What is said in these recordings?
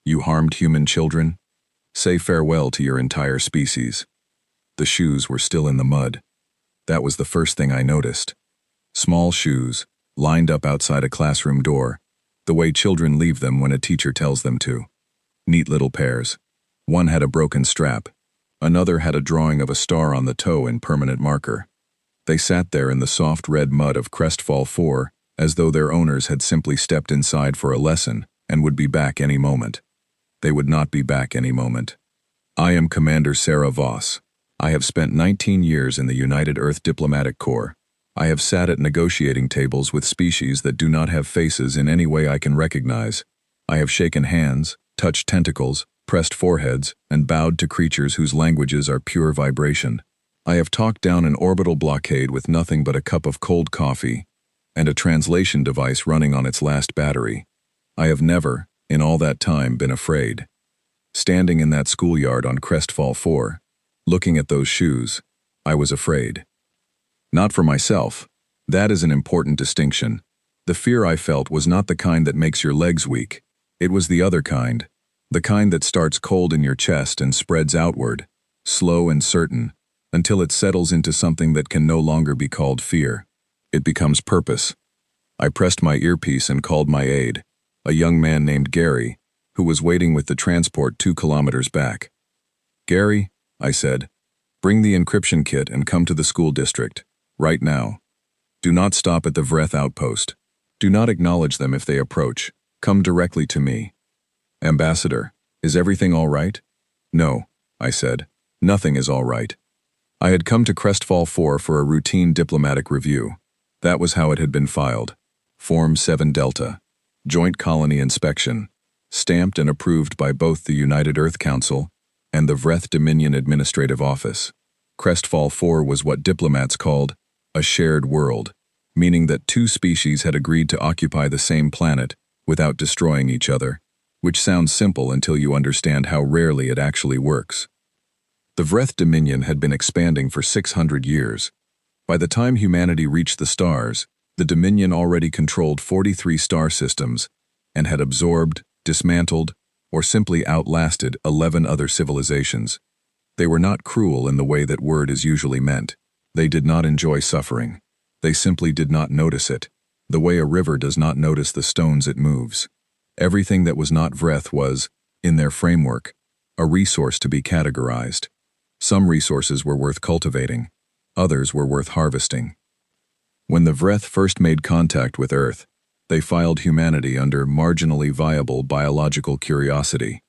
You harmed human children? Say farewell to your entire species. The shoes were still in the mud. That was the first thing I noticed. Small shoes, lined up outside a classroom door, the way children leave them when a teacher tells them to. Neat little pairs. One had a broken strap. Another had a drawing of a star on the toe in permanent marker. They sat there in the soft red mud of Crestfall 4 as though their owners had simply stepped inside for a lesson and would be back any moment. They would not be back any moment. I am Commander Sarah Voss. I have spent 19 years in the United Earth Diplomatic Corps. I have sat at negotiating tables with species that do not have faces in any way I can recognize. I have shaken hands, touched tentacles, pressed foreheads, and bowed to creatures whose languages are pure vibration. I have talked down an orbital blockade with nothing but a cup of cold coffee and a translation device running on its last battery. I have never, in all that time, been afraid. Standing in that schoolyard on Crestfall 4, looking at those shoes, I was afraid. Not for myself. That is an important distinction. The fear I felt was not the kind that makes your legs weak. It was the other kind. The kind that starts cold in your chest and spreads outward, slow and certain, until it settles into something that can no longer be called fear. It becomes purpose. I pressed my earpiece and called my aide, a young man named Gary, who was waiting with the transport 2 kilometers back. "Gary," I said, "bring the encryption kit and come to the school district, right now. Do not stop at the Vreth outpost. Do not acknowledge them if they approach. Come directly to me." "Ambassador, is everything all right?" "No," I said, "nothing is all right." I had come to Crestfall 4 for a routine diplomatic review. That was how it had been filed. Form 7 Delta. Joint Colony Inspection. Stamped and approved by both the United Earth Council and the Vreth Dominion Administrative Office. Crestfall 4 was what diplomats called a shared world, meaning that 2 species had agreed to occupy the same planet without destroying each other, which sounds simple until you understand how rarely it actually works. The Vreth Dominion had been expanding for 600 years. By the time humanity reached the stars, the Dominion already controlled 43 star systems and had absorbed, dismantled, or simply outlasted 11 other civilizations. They were not cruel in the way that word is usually meant. They did not enjoy suffering. They simply did not notice it, the way a river does not notice the stones it moves. Everything that was not Vreth was, in their framework, a resource to be categorized. Some resources were worth cultivating. Others were worth harvesting. When the Vreth first made contact with Earth, they filed humanity under marginally viable biological curiosity.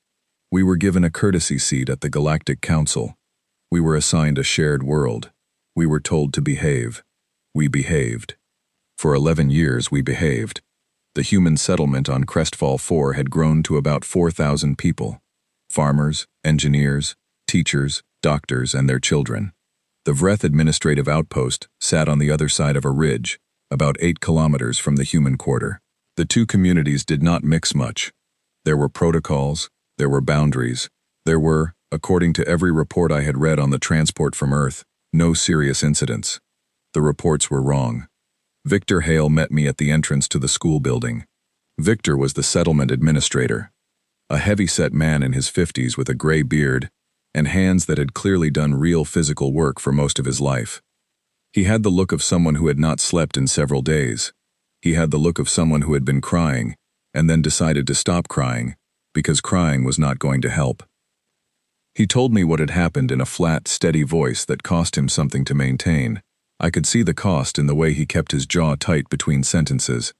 We were given a courtesy seat at the Galactic Council. We were assigned a shared world. We were told to behave. We behaved. For 11 years we behaved. The human settlement on Crestfall 4 had grown to about 4,000 people. Farmers, engineers, teachers, doctors, and their children. The Vreth Administrative Outpost sat on the other side of a ridge, about 8 kilometers from the human quarter. The 2 communities did not mix much. There were protocols, there were boundaries, there were, according to every report I had read on the transport from Earth, no serious incidents. The reports were wrong. Victor Hale met me at the entrance to the school building. Victor was the settlement administrator, a heavy-set man in his 50s with a gray beard and hands that had clearly done real physical work for most of his life. He had the look of someone who had not slept in several days. He had the look of someone who had been crying and then decided to stop crying because crying was not going to help. He told me what had happened in a flat, steady voice that cost him something to maintain. I could see the cost in the way he kept his jaw tight between sentences.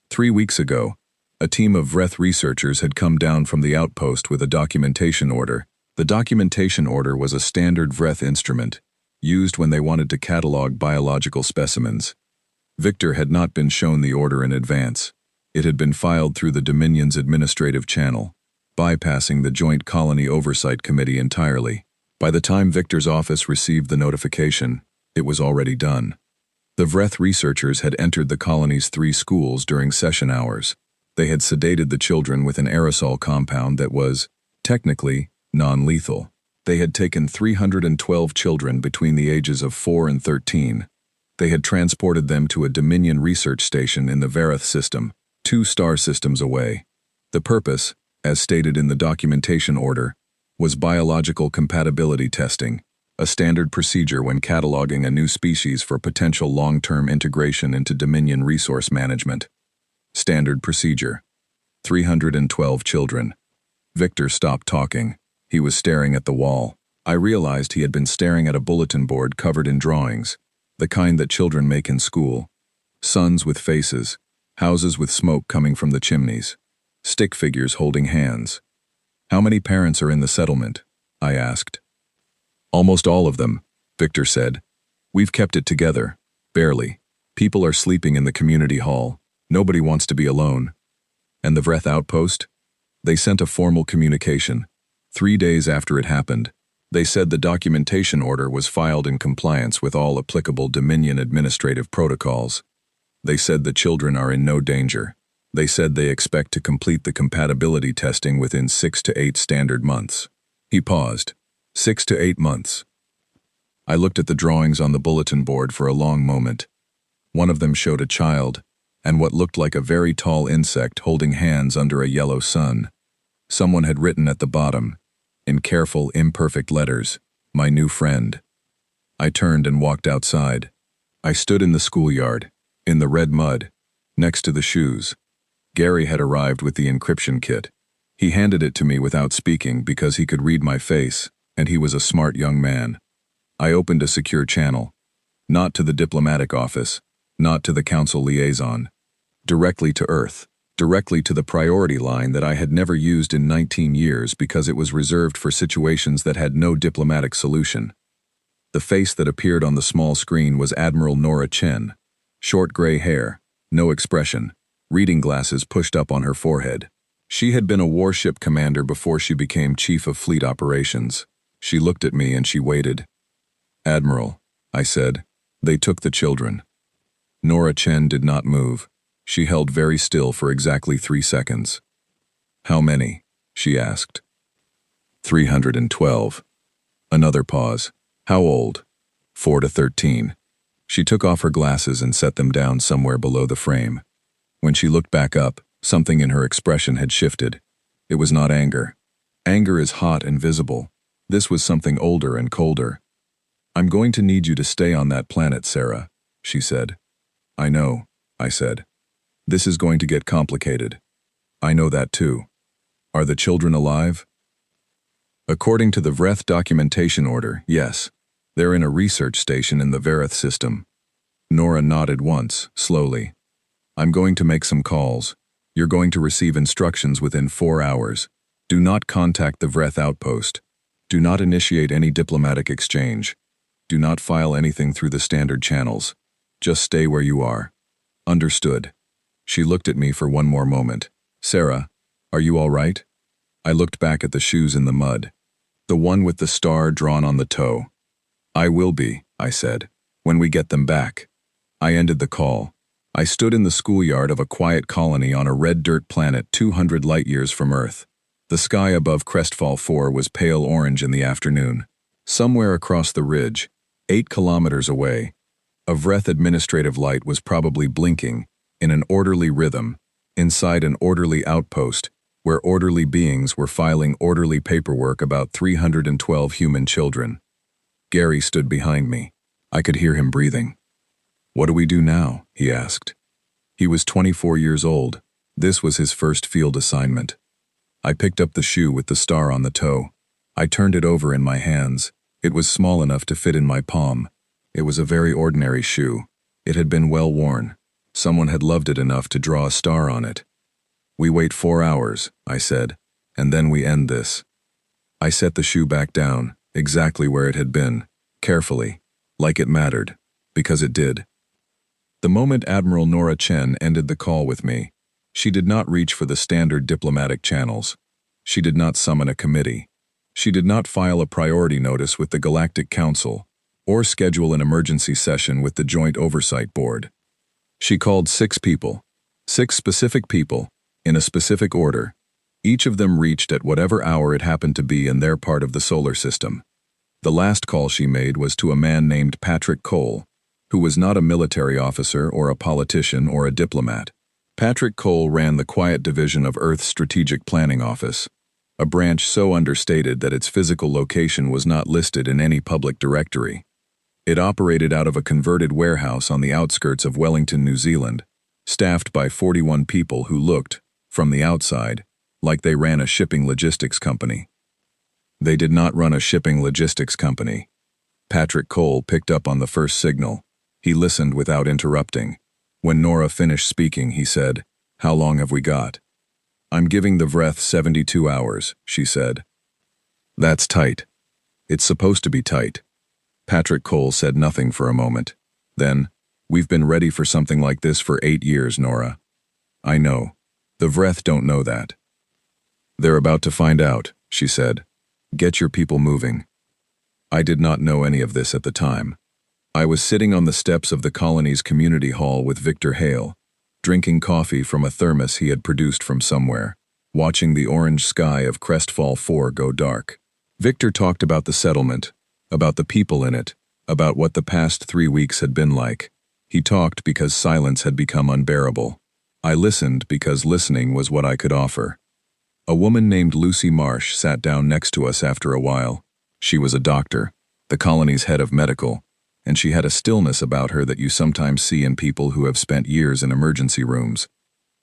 3 weeks ago, a team of Vreth researchers had come down from the outpost with a documentation order. The documentation order was a standard Vreth instrument, used when they wanted to catalog biological specimens. Victor had not been shown the order in advance. It had been filed through the Dominion's administrative channel, bypassing the Joint Colony Oversight Committee entirely. By the time Victor's office received the notification, it was already done. The Vreth researchers had entered the colony's 3 schools during session hours. They had sedated the children with an aerosol compound that was, technically, non-lethal. They had taken 312 children between the ages of 4 and 13. They had transported them to a Dominion research station in the Vareth system, 2 star systems away. The purpose, as stated in the documentation order, was biological compatibility testing, a standard procedure when cataloging a new species for potential long-term integration into Dominion resource management. Standard procedure. 312 children. Victor stopped talking. He was staring at the wall. I realized he had been staring at a bulletin board covered in drawings, the kind that children make in school. Suns with faces, houses with smoke coming from the chimneys, stick figures holding hands. How many parents are in the settlement? I asked. Almost all of them, Victor said. We've kept it together, barely. People are sleeping in the community hall. Nobody wants to be alone. And the Vreth outpost? They sent a formal communication. 3 days after it happened, they said the documentation order was filed in compliance with all applicable Dominion administrative protocols. They said the children are in no danger. They said they expect to complete the compatibility testing within 6 to 8 standard months. He paused. 6 to 8 months. I looked at the drawings on the bulletin board for a long moment. One of them showed a child, and what looked like a very tall insect holding hands under a yellow sun. Someone had written at the bottom, in careful, imperfect letters, "My new friend." I turned and walked outside. I stood in the schoolyard, in the red mud, next to the shoes. Gary had arrived with the encryption kit. He handed it to me without speaking because he could read my face, and he was a smart young man. I opened a secure channel. Not to the diplomatic office, not to the council liaison. Directly to Earth. Directly to the priority line that I had never used in 19 years because it was reserved for situations that had no diplomatic solution. The face that appeared on the small screen was Admiral Nora Chen. Short gray hair, no expression, reading glasses pushed up on her forehead. She had been a warship commander before she became Chief of Fleet Operations. She looked at me and she waited. "Admiral," I said, "they took the children." Nora Chen did not move. She held very still for exactly 3 seconds. "How many?" she asked. 312. Another pause. "How old?" 4 to 13. She took off her glasses and set them down somewhere below the frame. When she looked back up, something in her expression had shifted. It was not anger. Anger is hot and visible. This was something older and colder. "I'm going to need you to stay on that planet, Sarah," she said. "I know," I said. "This is going to get complicated." "I know that too." "Are the children alive?" According to the Vreth documentation order, yes. They're in a research station in the Verith system. Nora nodded once, slowly. "I'm going to make some calls. You're going to receive instructions within 4 hours. Do not contact the Vreth outpost. Do not initiate any diplomatic exchange. Do not file anything through the standard channels. Just stay where you are." "Understood." She looked at me for one more moment. "Sarah, are you all right?" I looked back at the shoes in the mud. The one with the star drawn on the toe. "I will be," I said, "when we get them back." I ended the call. I stood in the schoolyard of a quiet colony on a red dirt planet 200 light-years from Earth. The sky above Crestfall 4 was pale orange in the afternoon. Somewhere across the ridge, 8 kilometers away, a Vreth administrative light was probably blinking, in an orderly rhythm, inside an orderly outpost, where orderly beings were filing orderly paperwork about 312 human children. Gary stood behind me. I could hear him breathing. "What do we do now?" he asked. He was 24 years old. This was his first field assignment. I picked up the shoe with the star on the toe. I turned it over in my hands. It was small enough to fit in my palm. It was a very ordinary shoe. It had been well worn. Someone had loved it enough to draw a star on it. "We wait 4 hours," I said, "and then we end this." I set the shoe back down, exactly where it had been, carefully, like it mattered, because it did. The moment Admiral Nora Chen ended the call with me, she did not reach for the standard diplomatic channels. She did not summon a committee. She did not file a priority notice with the Galactic Council, or schedule an emergency session with the Joint Oversight Board. She called 6 people, 6 specific people, in a specific order. Each of them reached at whatever hour it happened to be in their part of the solar system. The last call she made was to a man named Patrick Cole, who was not a military officer or a politician or a diplomat. Patrick Cole ran the quiet division of Earth's Strategic Planning Office, a branch so understated that its physical location was not listed in any public directory. It operated out of a converted warehouse on the outskirts of Wellington, New Zealand, staffed by 41 people who looked, from the outside, like they ran a shipping logistics company. They did not run a shipping logistics company. Patrick Cole picked up on the first signal. He listened without interrupting. When Nora finished speaking, he said, "How long have we got?" "I'm giving the Vreth 72 hours, she said. "That's tight." "It's supposed to be tight." Patrick Cole said nothing for a moment. Then, "We've been ready for something like this for 8 years, Nora." "I know. The Vreth don't know that." "They're about to find out," she said. "Get your people moving." I did not know any of this at the time. I was sitting on the steps of the colony's community hall with Victor Hale, drinking coffee from a thermos he had produced from somewhere, watching the orange sky of Crestfall 4 go dark. Victor talked about the settlement, about the people in it, about what the past 3 weeks had been like. He talked because silence had become unbearable. I listened because listening was what I could offer. A woman named Lucy Marsh sat down next to us after a while. She was a doctor, the colony's head of medical, and she had a stillness about her that you sometimes see in people who have spent years in emergency rooms.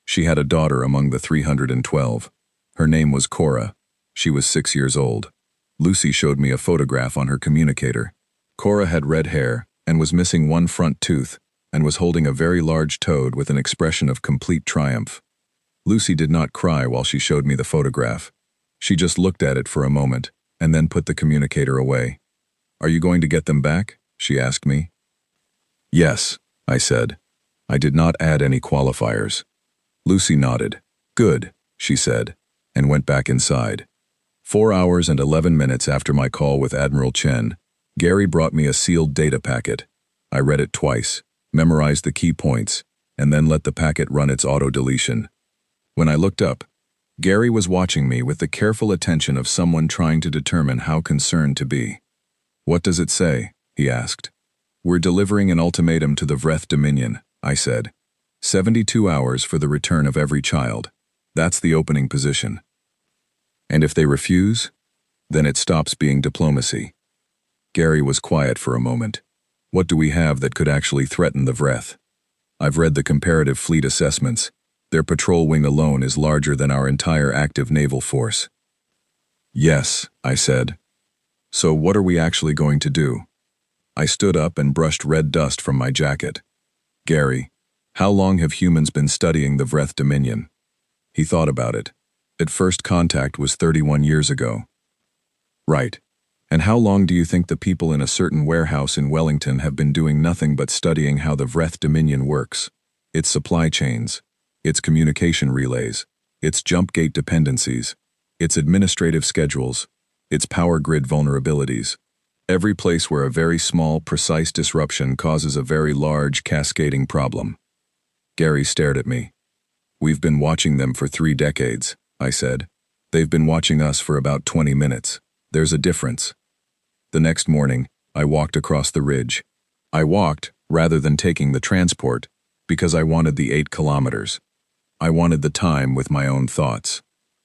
She had a daughter among the 312. Her name was Cora. She was 6 years old. Lucy showed me a photograph on her communicator. Cora had red hair and was missing one front tooth and was holding a very large toad with an expression of complete triumph. Lucy did not cry while she showed me the photograph. She just looked at it for a moment and then put the communicator away. "Are you going to get them back?" she asked me. "Yes," I said. I did not add any qualifiers. Lucy nodded. "Good," she said, and went back inside. 4 hours and 11 minutes after my call with Admiral Chen, Gary brought me a sealed data packet. I read it twice, memorized the key points, and then let the packet run its auto-deletion. When I looked up, Gary was watching me with the careful attention of someone trying to determine how concerned to be. "What does it say?" he asked. "We're delivering an ultimatum to the Vreth Dominion," I said. 72 hours for the return of every child. That's the opening position. "And if they refuse, then it stops being diplomacy." Gary was quiet for a moment. "What do we have that could actually threaten the Vreth?" "I've read the comparative fleet assessments. Their patrol wing alone is larger than our entire active naval force." "Yes," I said. "So what are we actually going to do?" I stood up and brushed red dust from my jacket. "Gary, how long have humans been studying the Vreth Dominion?" He thought about it. At first contact was 31 years ago. "Right. And how long do you think the people in a certain warehouse in Wellington have been doing nothing but studying how the Vreth Dominion works? Its supply chains, its communication relays, its jump gate dependencies, its administrative schedules, its power grid vulnerabilities. Every place where a very small, precise disruption causes a very large, cascading problem." Gary stared at me. "We've been watching them for 3 decades, I said. "They've been watching us for about 20 minutes. There's a difference." The next morning, I walked across the ridge. I walked, rather than taking the transport, because I wanted the 8 kilometers. I wanted the time with my own thoughts.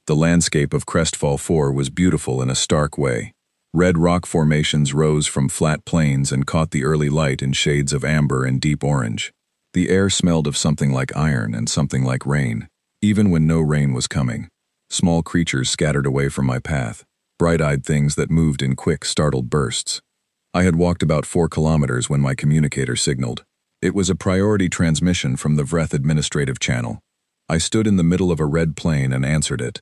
The landscape of Crestfall 4 was beautiful in a stark way. Red rock formations rose from flat plains and caught the early light in shades of amber and deep orange. The air smelled of something like iron and something like rain, even when no rain was coming. Small creatures scattered away from my path, bright-eyed things that moved in quick, startled bursts. I had walked about 4 kilometers when my communicator signaled. It was a priority transmission from the Vreth administrative channel. I stood in the middle of a red plain and answered it.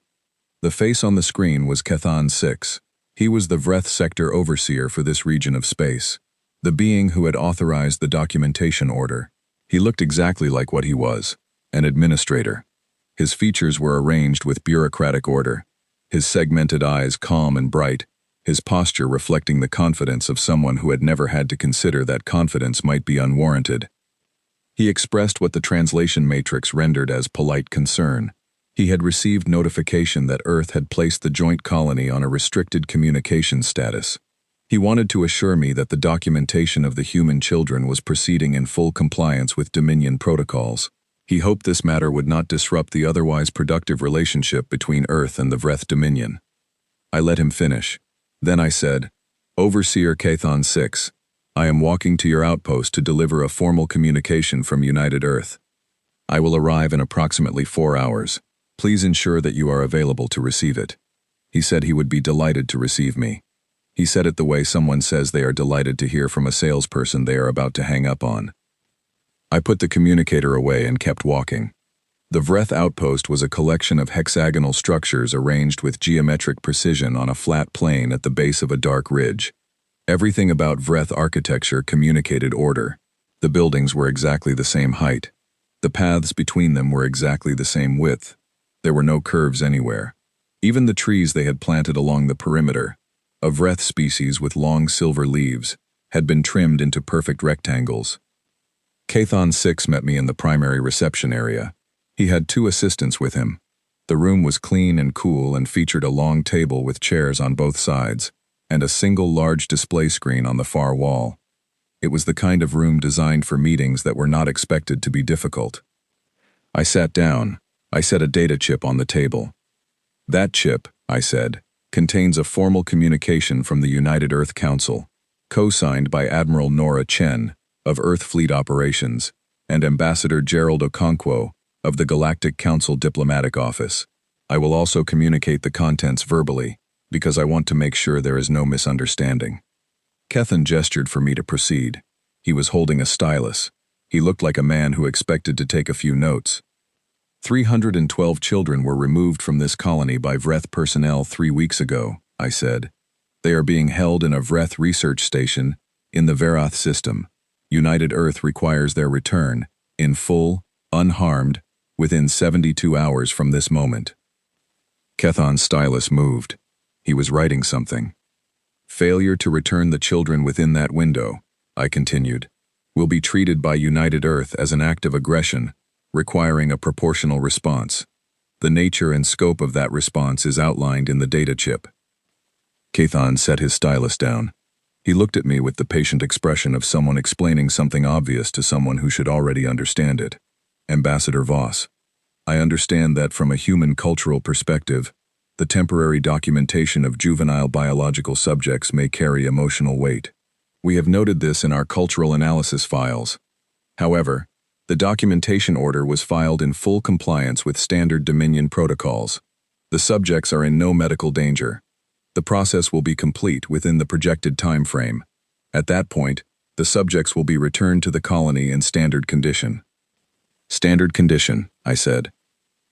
The face on the screen was Kethan 6. He was the Vreth sector overseer for this region of space, the being who had authorized the documentation order. He looked exactly like what he was, an administrator. His features were arranged with bureaucratic order, his segmented eyes calm and bright, his posture reflecting the confidence of someone who had never had to consider that confidence might be unwarranted. He expressed what the translation matrix rendered as polite concern. He had received notification that Earth had placed the joint colony on a restricted communications status. He wanted to assure me that the documentation of the human children was proceeding in full compliance with Dominion protocols. He hoped this matter would not disrupt the otherwise productive relationship between Earth and the Vreth Dominion. I let him finish. Then I said, Overseer Kathon 6, I am walking to your outpost to deliver a formal communication from United Earth. I will arrive in approximately 4 hours. Please ensure that you are available to receive it. He said he would be delighted to receive me. He said it the way someone says they are delighted to hear from a salesperson they are about to hang up on. I put the communicator away and kept walking. The Vreth outpost was a collection of hexagonal structures arranged with geometric precision on a flat plain at the base of a dark ridge. Everything about Vreth architecture communicated order. The buildings were exactly the same height. The paths between them were exactly the same width. There were no curves anywhere. Even the trees they had planted along the perimeter, a Vreth species with long silver leaves, had been trimmed into perfect rectangles. Kathon 6 met me in the primary reception area. He had 2 assistants with him. The room was clean and cool and featured a long table with chairs on both sides, and a single large display screen on the far wall. It was the kind of room designed for meetings that were not expected to be difficult. I sat down. I set a data chip on the table. That chip, I said, contains a formal communication from the United Earth Council, co-signed by Admiral Nora Chen of Earth Fleet Operations and Ambassador Gerald Okonkwo of the Galactic Council Diplomatic Office. I will also communicate the contents verbally, because I want to make sure there is no misunderstanding. Kethan gestured for me to proceed. He was holding a stylus. He looked like a man who expected to take a few notes. 312 children were removed from this colony by Vreth personnel 3 weeks ago, I said. They are being held in a Vreth research station in the Verath system. United Earth requires their return, in full, unharmed, within 72 hours from this moment. Kethon's stylus moved. He was writing something. Failure to return the children within that window, I continued, will be treated by United Earth as an act of aggression, requiring a proportional response. The nature and scope of that response is outlined in the data chip. Kathon set his stylus down. He looked at me with the patient expression of someone explaining something obvious to someone who should already understand it. Ambassador Voss, I understand that from a human cultural perspective, the temporary documentation of juvenile biological subjects may carry emotional weight. We have noted this in our cultural analysis files. However, the documentation order was filed in full compliance with standard Dominion protocols. The subjects are in no medical danger. The process will be complete within the projected time frame. At that point, the subjects will be returned to the colony in standard condition. Standard condition, I said.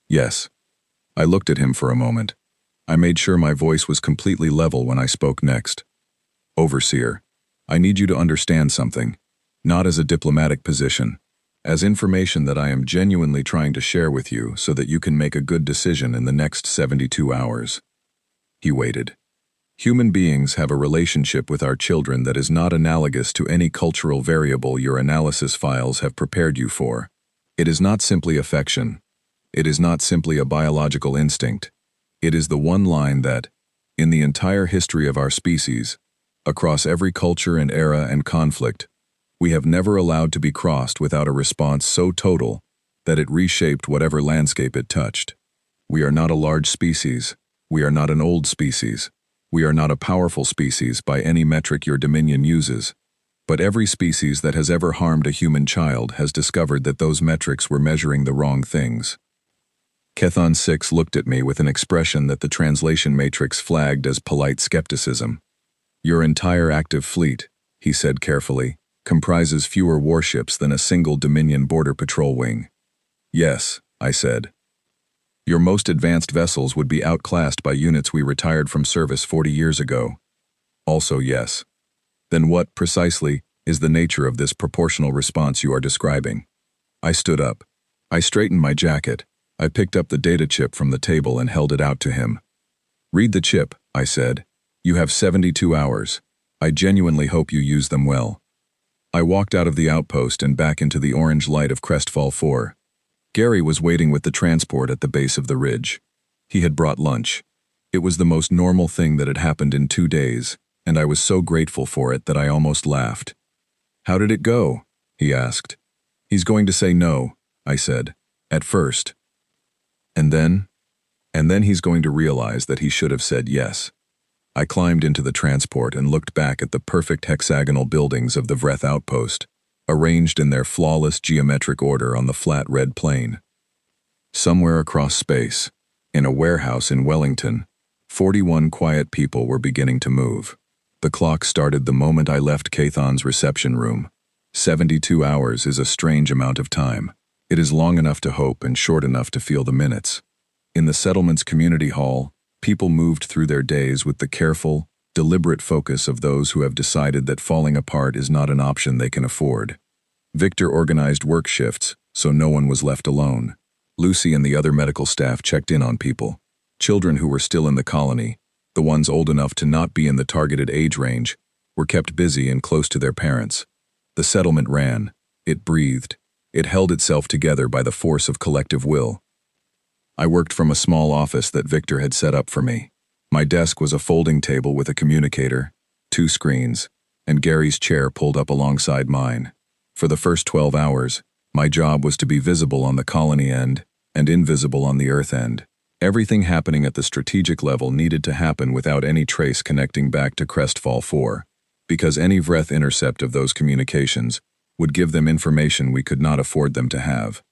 Yes. I looked at him for a moment. I made sure my voice was completely level when I spoke next. Overseer, I need you to understand something, not as a diplomatic position, as information that I am genuinely trying to share with you so that you can make a good decision in the next 72 hours. He waited. Human beings have a relationship with our children that is not analogous to any cultural variable your analysis files have prepared you for. It is not simply affection. It is not simply a biological instinct. It is the one line that, in the entire history of our species, across every culture and era and conflict, we have never allowed to be crossed without a response so total that it reshaped whatever landscape it touched. We are not a large species. We are not an old species. We are not a powerful species by any metric your Dominion uses. But every species that has ever harmed a human child has discovered that those metrics were measuring the wrong things. Kathon 6 looked at me with an expression that the translation matrix flagged as polite skepticism. Your entire active fleet, he said carefully, comprises fewer warships than a single Dominion border patrol wing. Yes, I said. Your most advanced vessels would be outclassed by units we retired from service 40 years ago. Also yes. Then what, precisely, is the nature of this proportional response you are describing? I stood up. I straightened my jacket. I picked up the data chip from the table and held it out to him. Read the chip, I said. You have 72 hours. I genuinely hope you use them well. I walked out of the outpost and back into the orange light of Crestfall 4. Gary was waiting with the transport at the base of the ridge. He had brought lunch. It was the most normal thing that had happened in 2 days, and I was so grateful for it that I almost laughed. How did it go? He asked. He's going to say no, I said. At first. And then he's going to realize that he should have said yes. I climbed into the transport and looked back at the perfect hexagonal buildings of the Vreth outpost, arranged in their flawless geometric order on the flat red plain. Somewhere across space, in a warehouse in Wellington, 41 quiet people were beginning to move. The clock started the moment I left Cathon's reception room. 72 hours is a strange amount of time. It is long enough to hope and short enough to feel the minutes. In the settlement's community hall, people moved through their days with the careful, deliberate focus of those who have decided that falling apart is not an option they can afford. Victor organized work shifts, so no one was left alone. Lucy and the other medical staff checked in on people. Children who were still in the colony, the ones old enough to not be in the targeted age range, were kept busy and close to their parents. The settlement ran. It breathed. It held itself together by the force of collective will. I worked from a small office that Victor had set up for me. My desk was a folding table with a communicator, 2 screens, and Gary's chair pulled up alongside mine. For the first 12 hours, my job was to be visible on the colony end and invisible on the Earth end. Everything happening at the strategic level needed to happen without any trace connecting back to Crestfall 4, because any Vreth intercept of those communications would give them information we could not afford them to have.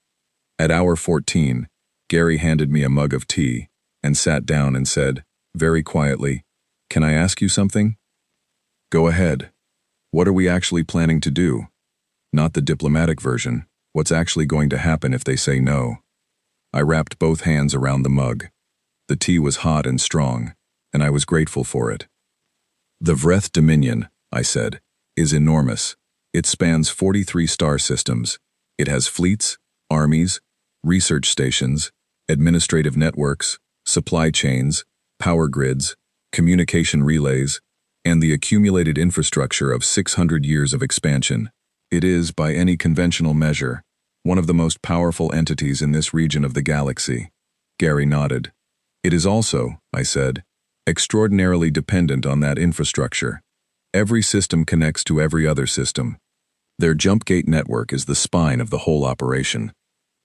At hour 14, Gary handed me a mug of tea and sat down and said, very quietly, "Can I ask you something?" "Go ahead. What are we actually planning to do? Not the diplomatic version. What's actually going to happen if they say no?" I wrapped both hands around the mug. The tea was hot and strong, and I was grateful for it. "The Vreth Dominion," I said, "is enormous. It spans 43 star systems. It has fleets, armies, research stations, administrative networks, supply chains, power grids, communication relays, and the accumulated infrastructure of 600 years of expansion. It is, by any conventional measure, one of the most powerful entities in this region of the galaxy." Gary nodded. "It is also," I said, "extraordinarily dependent on that infrastructure. Every system connects to every other system. Their jump gate network is the spine of the whole operation.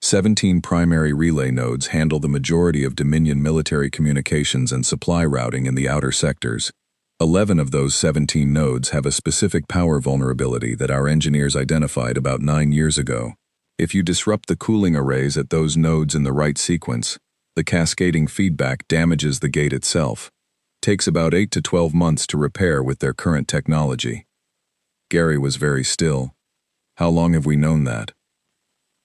17 primary relay nodes handle the majority of Dominion military communications and supply routing in the outer sectors. 11 of those 17 nodes have a specific power vulnerability that our engineers identified about 9 years ago. If you disrupt the cooling arrays at those nodes in the right sequence, the cascading feedback damages the gate itself. Takes about 8 to 12 months to repair with their current technology." Gary was very still. "How long have we known that?"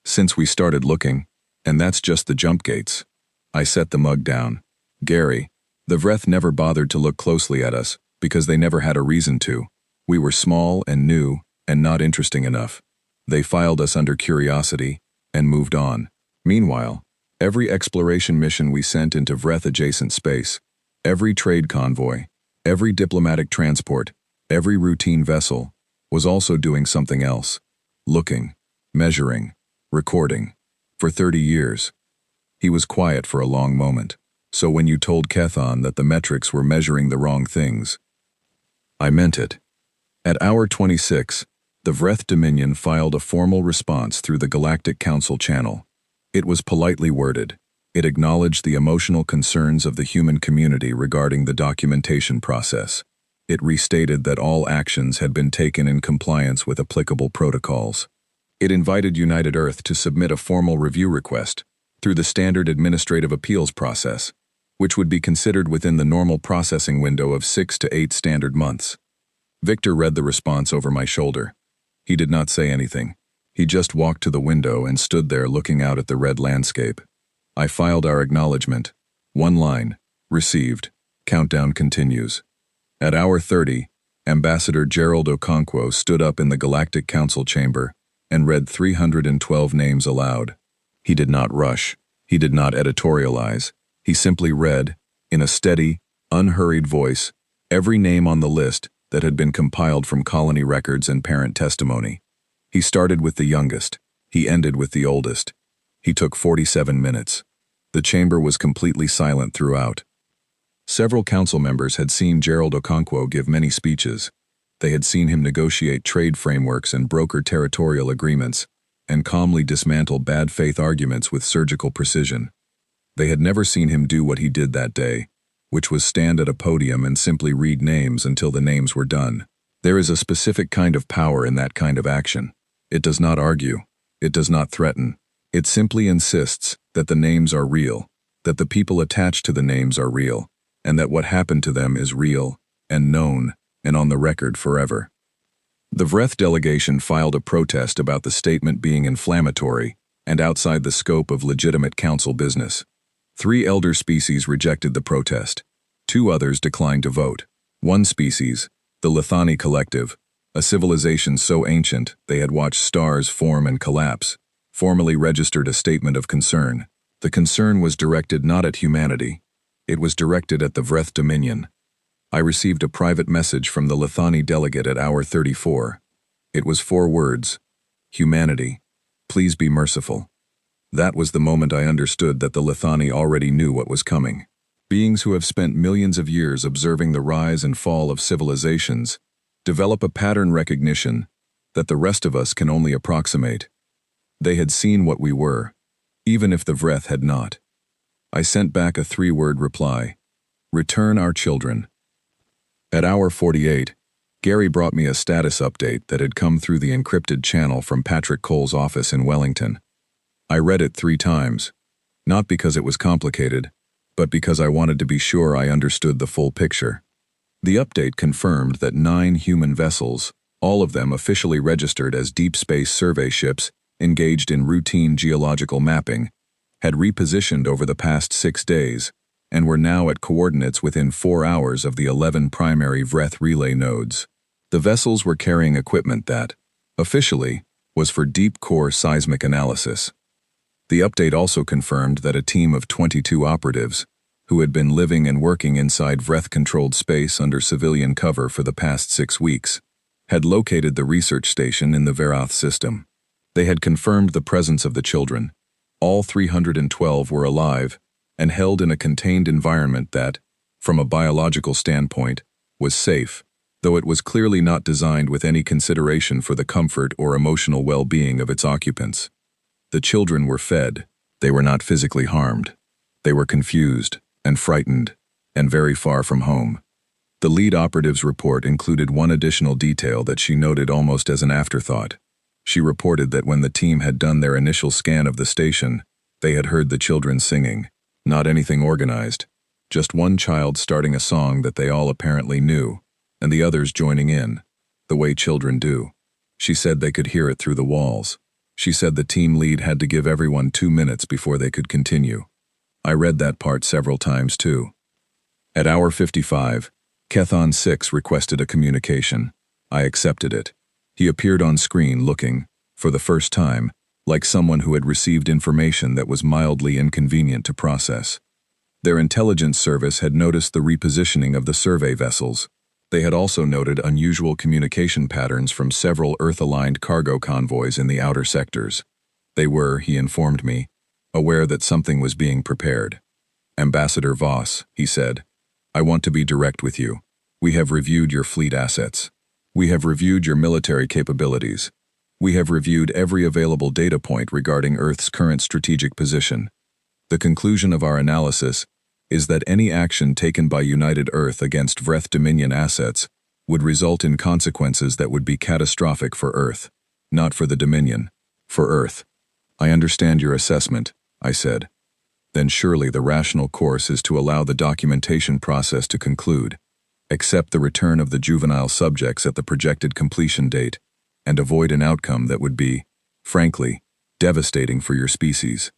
"Since we started looking, and that's just the jump gates." I set the mug down. "Gary, the Vreth never bothered to look closely at us because they never had a reason to. We were small and new and not interesting enough. They filed us under curiosity and moved on. Meanwhile, every exploration mission we sent into Vreth-adjacent space, every trade convoy, every diplomatic transport, every routine vessel, was also doing something else. Looking, measuring, recording. For 30 years. He was quiet for a long moment. "So when you told Cathon that the metrics were measuring the wrong things?" "I meant it." At hour 26, the Vreth Dominion filed a formal response through the Galactic Council channel. It was politely worded. It acknowledged the emotional concerns of the human community regarding the documentation process. It restated that all actions had been taken in compliance with applicable protocols. It invited United Earth to submit a formal review request through the standard administrative appeals process, which would be considered within the normal processing window of 6 to 8 standard months. Victor read the response over my shoulder. He did not say anything. He just walked to the window and stood there looking out at the red landscape. I filed our acknowledgement. 1 line. Received. Countdown continues. At hour 30, Ambassador Gerald Okonkwo stood up in the Galactic Council chamber and read 312 names aloud. He did not rush. He did not editorialize. He simply read, in a steady, unhurried voice, every name on the list that had been compiled from colony records and parent testimony. He started with the youngest. He ended with the oldest. He took 47 minutes. The chamber was completely silent throughout. Several council members had seen Gerald Okonkwo give many speeches. They had seen him negotiate trade frameworks and broker territorial agreements. and calmly dismantle bad faith arguments with surgical precision. They had never seen him do what he did that day, which was stand at a podium and simply read names until the names were done. There is a specific kind of power in that kind of action. It does not argue. It does not threaten. It simply insists that the names are real, that the people attached to the names are real, and that what happened to them is real, and known, and on the record forever. The Vreth delegation filed a protest about the statement being inflammatory and outside the scope of legitimate council business. 3 elder species rejected the protest. 2 others declined to vote. One species, the Lithani Collective, a civilization so ancient they had watched stars form and collapse, formally registered a statement of concern. The concern was directed not at humanity. It was directed at the Vreth Dominion. I received a private message from the Lithani delegate at hour 34. It was 4 words. Humanity, please be merciful. That was the moment I understood that the Lithani already knew what was coming. Beings who have spent millions of years observing the rise and fall of civilizations develop a pattern recognition that the rest of us can only approximate. They had seen what we were, even if the Vreth had not. I sent back a 3-word reply. Return our children. At hour 48, Gary brought me a status update that had come through the encrypted channel from Patrick Cole's office in Wellington. I read it 3 times, not because it was complicated, but because I wanted to be sure I understood the full picture. The update confirmed that 9 human vessels, all of them officially registered as deep space survey ships engaged in routine geological mapping, had repositioned over the past 6 days, and were now at coordinates within 4 hours of the 11 primary Vreth relay nodes. The vessels were carrying equipment that, officially, was for deep core seismic analysis. The update also confirmed that a team of 22 operatives, who had been living and working inside Vreth-controlled space under civilian cover for the past 6 weeks, had located the research station in the Verath system. They had confirmed the presence of the children. All 312 were alive and held in a contained environment that, from a biological standpoint, was safe, though it was clearly not designed with any consideration for the comfort or emotional well-being of its occupants. The children were fed. They were not physically harmed. They were confused and frightened and very far from home. The lead operative's report included one additional detail that she noted almost as an afterthought. She reported that when the team had done their initial scan of the station, they had heard the children singing. Not anything organized, just one child starting a song that they all apparently knew, and the others joining in, the way children do. She said they could hear it through the walls. She said the team lead had to give everyone 2 minutes before they could continue. I read that part several times too. At hour 55, Kethon 6 requested a communication. I accepted it. He appeared on screen looking, for the first time, like someone who had received information that was mildly inconvenient to process. Their intelligence service had noticed the repositioning of the survey vessels. They had also noted unusual communication patterns from several Earth-aligned cargo convoys in the outer sectors. They were, he informed me, aware that something was being prepared. Ambassador Voss, he said, I want to be direct with you. We have reviewed your fleet assets. We have reviewed your military capabilities. We have reviewed every available data point regarding Earth's current strategic position. The conclusion of our analysis is that any action taken by United Earth against Vreth Dominion assets would result in consequences that would be catastrophic for Earth, not for the Dominion, for Earth. I understand your assessment, I said. Then surely the rational course is to allow the documentation process to conclude, accept the return of the juvenile subjects at the projected completion date, and avoid an outcome that would be, frankly, devastating for your species.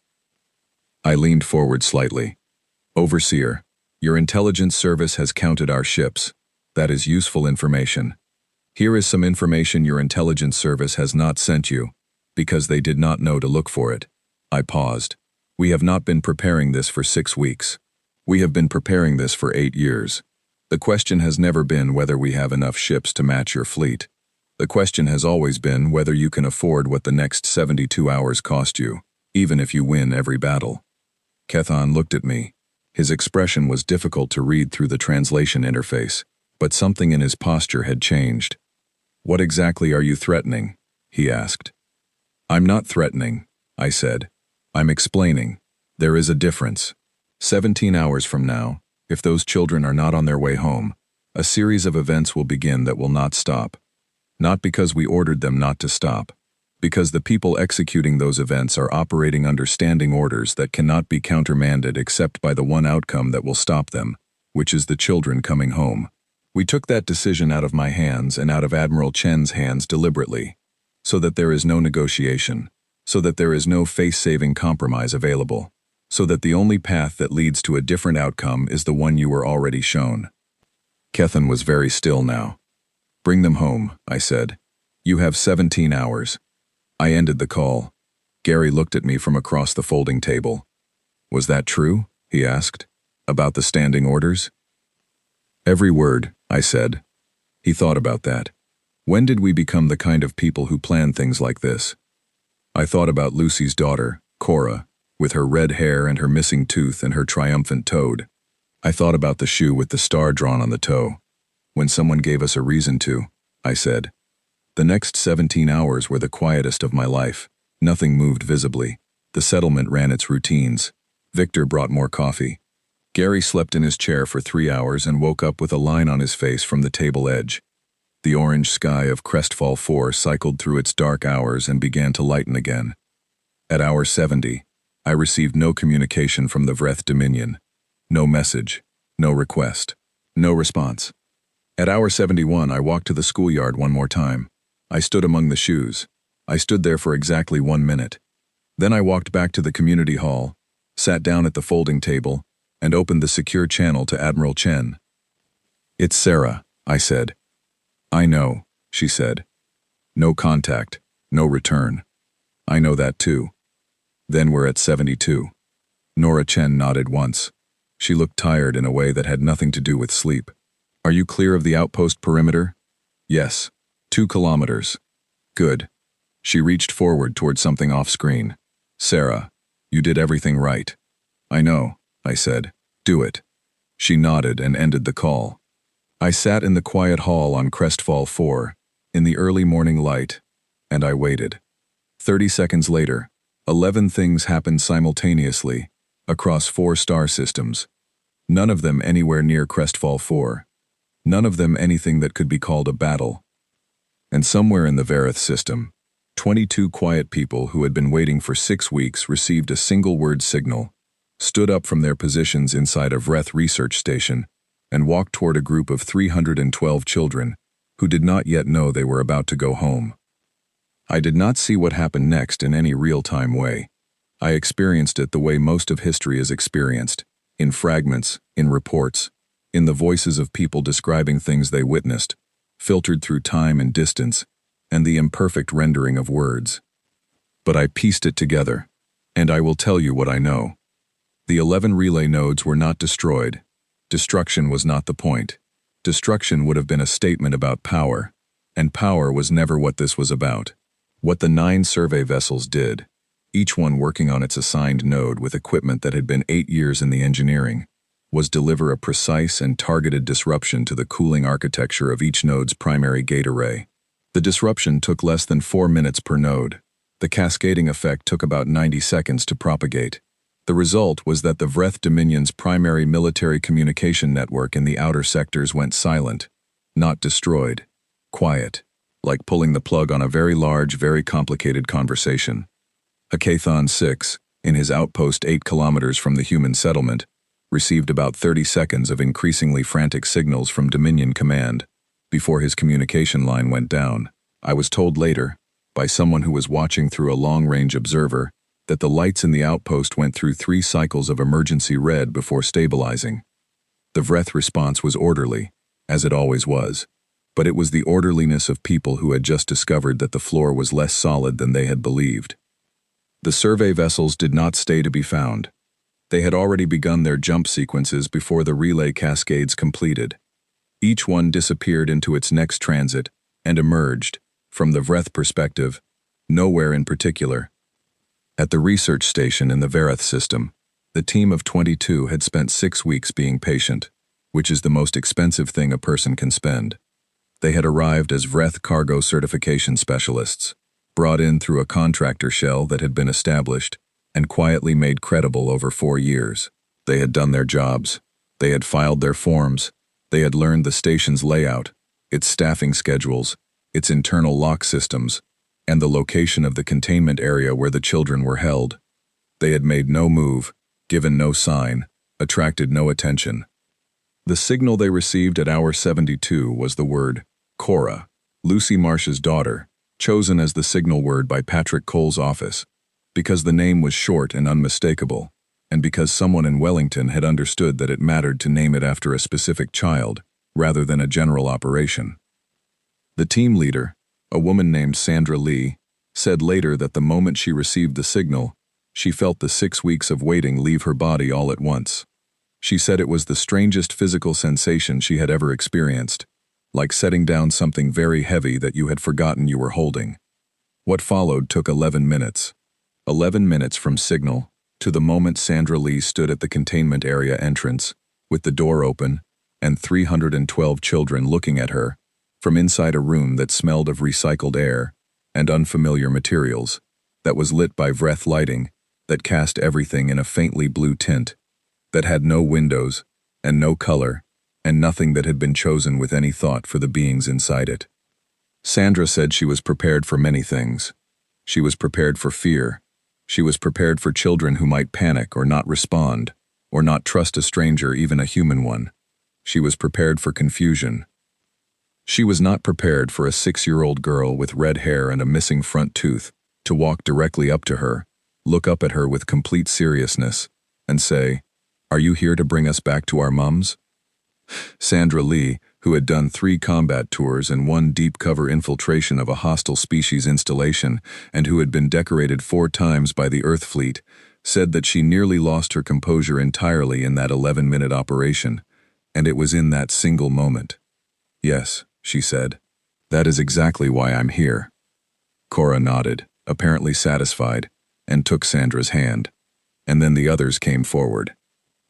I leaned forward slightly. Overseer, your intelligence service has counted our ships. That is useful information. Here is some information your intelligence service has not sent you, because they did not know to look for it. I paused. We have not been preparing this for 6 weeks. We have been preparing this for 8 years. The question has never been whether we have enough ships to match your fleet. The question has always been whether you can afford what the next 72 hours cost you, even if you win every battle. Kethon looked at me. His expression was difficult to read through the translation interface, but something in his posture had changed. What exactly are you threatening? He asked. I'm not threatening, I said. I'm explaining. There is a difference. 17 hours from now, if those children are not on their way home, a series of events will begin that will not stop. Not because we ordered them not to stop, because the people executing those events are operating under standing orders that cannot be countermanded except by the one outcome that will stop them, which is the children coming home. We took that decision out of my hands and out of Admiral Chen's hands deliberately, so that there is no negotiation, so that there is no face-saving compromise available, so that the only path that leads to a different outcome is the one you were already shown. Kethan was very still now. Bring them home, I said. You have 17 hours. I ended the call. Gary looked at me from across the folding table. Was that true? He asked. About the standing orders? Every word, I said. He thought about that. When did we become the kind of people who plan things like this? I thought about Lucy's daughter, Cora, with her red hair and her missing tooth and her triumphant toad. I thought about the shoe with the star drawn on the toe. When someone gave us a reason to, I said. The next 17 hours were the quietest of my life. Nothing moved visibly. The settlement ran its routines. Victor brought more coffee. Gary slept in his chair for 3 hours and woke up with a line on his face from the table edge. The orange sky of Crestfall 4 cycled through its dark hours and began to lighten again. At hour 70, I received no communication from the Vreth Dominion. No message, no request, no response. At hour 71, I walked to the schoolyard one more time. I stood among the shoes. I stood there for exactly 1 minute. Then I walked back to the community hall, sat down at the folding table, and opened the secure channel to Admiral Chen. It's Sarah, I said. I know, she said. No contact, no return. I know that too. Then we're at 72. Nora Chen nodded once. She looked tired in a way that had nothing to do with sleep. Are you clear of the outpost perimeter? Yes. 2 kilometers. Good. She reached forward toward something off-screen. Sarah, you did everything right. I know, I said. Do it. She nodded and ended the call. I sat in the quiet hall on Crestfall 4, in the early morning light, and I waited. 30 seconds later, 11 things happened simultaneously, across 4 star systems. None of them anywhere near Crestfall 4. None of them anything that could be called a battle. And somewhere in the Vareth system, 22 quiet people who had been waiting for 6 weeks received a single-word signal, stood up from their positions inside a Vreth research station, and walked toward a group of 312 children who did not yet know they were about to go home. I did not see what happened next in any real-time way. I experienced it the way most of history is experienced, in fragments, in reports, in the voices of people describing things they witnessed, filtered through time and distance, and the imperfect rendering of words. But I pieced it together, and I will tell you what I know. The 11 relay nodes were not destroyed. Destruction was not the point. Destruction would have been a statement about power, and power was never what this was about. What the 9 survey vessels did, each one working on its assigned node with equipment that had been 8 years in the engineering, was deliver a precise and targeted disruption to the cooling architecture of each node's primary gate array. The disruption took less than 4 minutes per node. The cascading effect took about 90 seconds to propagate. The result was that the Vreth Dominion's primary military communication network in the outer sectors went silent, not destroyed, quiet, like pulling the plug on a very large, very complicated conversation. Hakathon 6, in his outpost 8 kilometers from the human settlement, received about 30 seconds of increasingly frantic signals from Dominion Command before his communication line went down. I was told later, by someone who was watching through a long-range observer, that the lights in the outpost went through 3 cycles of emergency red before stabilizing. The Vreth response was orderly, as it always was, but it was the orderliness of people who had just discovered that the floor was less solid than they had believed. The survey vessels did not stay to be found. They had already begun their jump sequences before the relay cascades completed. Each one disappeared into its next transit and emerged, from the Vreth perspective, nowhere in particular. At the research station in the Vareth system, the team of 22 had spent 6 weeks being patient, which is the most expensive thing a person can spend. They had arrived as Vreth cargo certification specialists. brought in through a contractor shell that had been established and quietly made credible over 4 years. They had done their jobs. They had filed their forms. They had learned the station's layout, its staffing schedules, its internal lock systems, and the location of the containment area where the children were held. They had made no move, given no sign, attracted no attention. The signal they received at hour 72 was the word Cora, Lucy Marsh's daughter, chosen as the signal word by Patrick Cole's office, because the name was short and unmistakable, and because someone in Wellington had understood that it mattered to name it after a specific child, rather than a general operation. The team leader, a woman named Sandra Lee, said later that the moment she received the signal, she felt the 6 weeks of waiting leave her body all at once. She said it was the strangest physical sensation she had ever experienced, like setting down something very heavy that you had forgotten you were holding. What followed took 11 minutes. 11 minutes from signal to the moment Sandra Lee stood at the containment area entrance, with the door open, and 312 children looking at her, from inside a room that smelled of recycled air and unfamiliar materials, that was lit by Vreth lighting, that cast everything in a faintly blue tint, that had no windows and no color, and nothing that had been chosen with any thought for the beings inside it. Sandra said she was prepared for many things. She was prepared for fear. She was prepared for children who might panic or not respond, or not trust a stranger, even a human one. She was prepared for confusion. She was not prepared for a 6-year-old girl with red hair and a missing front tooth to walk directly up to her, look up at her with complete seriousness, and say, "Are you here to bring us back to our mums?" Sandra Lee, who had done 3 combat tours and 1 deep cover infiltration of a hostile species installation, and who had been decorated 4 times by the Earth Fleet, said that she nearly lost her composure entirely in that 11-minute operation, and it was in that single moment. "Yes," she said, "that is exactly why I'm here." Cora nodded, apparently satisfied, and took Sandra's hand, and then the others came forward.